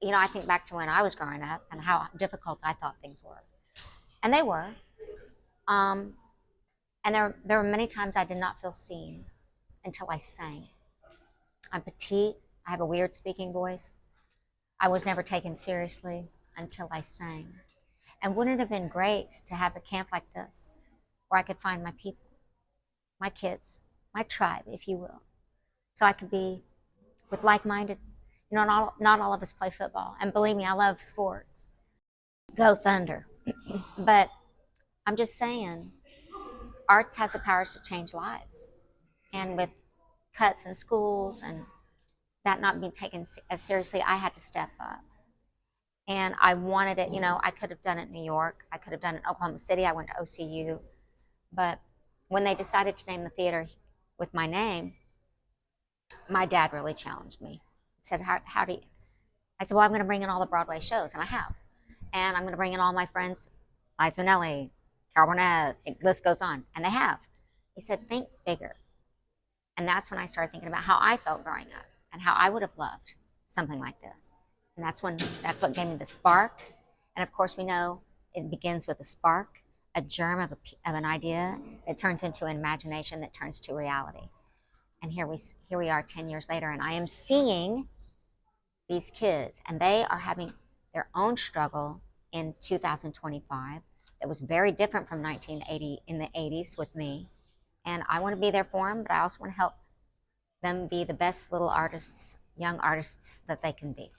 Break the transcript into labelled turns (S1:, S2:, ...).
S1: you know, I think back to when I was growing up and how difficult I thought things were. And they were. Um, and there were many times I did not feel seen until I sang. I'm petite. I have a weird speaking voice. I was never taken seriously until I sang. And wouldn't it have been great to have a camp like this where I could find my people, my kids, my tribe, if you will, so I could be with like-minded. You know, not all of us play football. And believe me, I love sports. Go Thunder. But I'm just saying, arts has the power to change lives. And with cuts in schools and that not being taken as seriously, I had to step up. And I wanted it, you know, I could have done it in New York. I could have done it in Oklahoma City. I went to OCU. But when they decided to name the theater with my name, my dad really challenged me. He said, how do you? I said, well, I'm going to bring in all the Broadway shows, and I have. And I'm going to bring in all my friends, Liza Minnelli, Carol Burnett, the list goes on. And they have. He said, think bigger. And that's when I started thinking about how I felt growing up and how I would have loved something like this. And that's what gave me the spark. And of course, we know it begins with a spark, a germ of an idea that turns into an imagination that turns to reality. And here we are 10 years later, and I am seeing these kids, and they are having their own struggle in 2025 that was very different from 1980 in the 80s with me. And I want to be there for them, but I also want to help them be the best little artists, young artists that they can be.